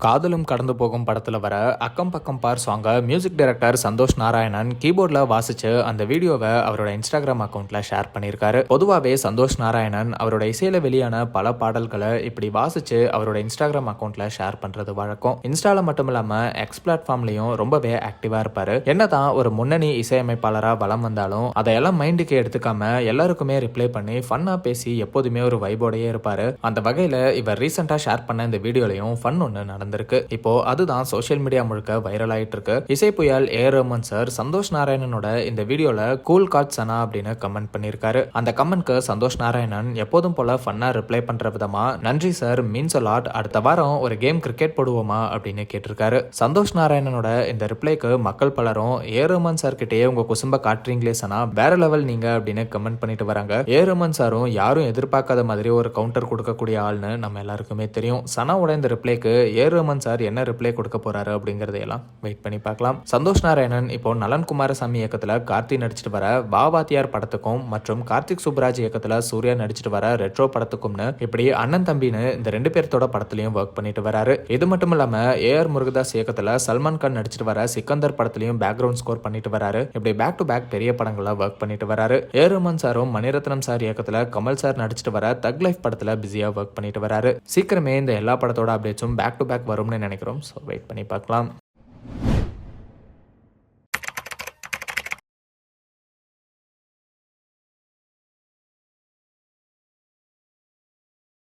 காதலும் கடந்து போகும் படத்துல வர அக்கம் பக்கம் பார் சாங்க மியூசிக் டைரக்டர் சந்தோஷ் நாராயணன் கீபோர்ட்ல வாசிச்சு அந்த வீடியோவை அவரோட இன்ஸ்டாகிராம் அக்கௌண்ட்ல ஷேர் பண்ணியிருக்காரு. பொதுவாகவே சந்தோஷ் நாராயணன் அவரோட இசையில வெளியான பல பாடல்களை இப்படி வாசிச்சு அவரோட இன்ஸ்டாகிராம் அக்கௌண்ட்ல ஷேர் பண்றது வழக்கம். இன்ஸ்டால மட்டும் இல்லாம எக்ஸ் பிளாட்ஃபார்ம்லயும் ரொம்பவே ஆக்டிவா இருப்பாரு. என்னதான் ஒரு முன்னணி இசையமைப்பாளரா வலம் வந்தாலும் அதையெல்லாம் மைண்டுக்கு எடுத்துக்காம எல்லாருக்குமே ரிப்ளை பண்ணி ஃபன்னா பேசி எப்போதுமே ஒரு வைபோடையே இருப்பாரு. அந்த வகையில இவர் ரீசெண்டா ஷேர் பண்ண இந்த வீடியோலையும் ஃபன் ஒன்று நடந்திருக்கு. இப்போ அதுதான் சோஷியல் மீடியா முழுக்க வைரல் ஆயிட்டு இருக்கு. இசை புயல் ஏ ரஹ்மான் சார் சந்தோஷ் நாராயணனோட இந்த வீடியோல கூல் காட் சனா அப்படின்னு கமெண்ட் பண்ணிருக்காரு. அந்த கமெண்ட்க்கு சந்தோஷ் நாராயணன் எப்போதும் போல ஃபன்னா ரிப்ளை பண்ற விதமா நன்றி சார் மீன்ஸ் அ லாட், அடுத்த வாரம் ஒரு கேம் கிரிக்கெட் போடுவோமா அப்படின்னு கேட்டிருக்காரு. சந்தோஷ் நாராயணனோட இந்த ரிப்ளைக்கு மக்கள் பலரும் ஏ ரஹ்மான் சார் கிட்டேயே உங்க குசும்ப காட்டுறீங்களே சனா, வேற லெவல் நீங்க அப்படின்னு கமெண்ட் பண்ணிட்டு வராங்க. ஏ ரஹ்மான் சாரும் யாரும் எதிர்பார்க்காத மாதிரி ஒரு கவுண்டர் கொடுக்கக்கூடிய ஆள்னு நம்ம எல்லாருக்குமே தெரியும். சனாவோட இந்த ரிப்ளைக்கு ஏ ரஹ்மான் சார் என்ன ரிப்ளை கொடுக்க போறாரு அப்படிங்கறதையெல்லாம் வெயிட் பண்ணி பார்க்கலாம். சந்தோஷ் நாராயணன் இப்போ நலன் குமாரசாமி இயக்கத்துல கார்த்தி நடிச்சிட்டு வர வாவாத்தியார் படத்துக்கும் மற்றும் கார்த்திக் சுப்ராஜ் இயக்கத்துல சூர்யா நடிச்சிட்டு வர ரெட்ரோ படத்துக்கும்னு இப்படி அண்ணன் தம்பின்னு இந்த ரெண்டு பேர்த்தோட படத்துலயும் ஒர்க் பண்ணிட்டு வராரு. இது மட்டும் இல்லாம ஏ ஆர் முருகதாஸ் இயக்கத்துல சல்மான் கான் நடிச்சிட்டு வர சிக்கந்தர் படத்துலயும் பேக்ரவுண்ட் ஸ்கோர் பண்ணிட்டு வராரு. இப்படி பேக் டு பேக் பெரிய படங்கள ஒர்க் பண்ணிட்டு வராரு. ஏ ரஹ்மான் சாரும் மணிரத்னம் சார் இயக்கத்துல கமல் சார் நடிச்சிட்டு வர தக் லைஃப் படத்துல பிஸியா ஒர்க் பண்ணிட்டு வராரு. சீக்கிரமே இந்த எல்லா படத்தோட அப்டேட்ஸும் பேக் டு பேக் வரும்னு நினைக்கிறோம். ஸோ வெயிட் பண்ணி பார்க்கலாம்.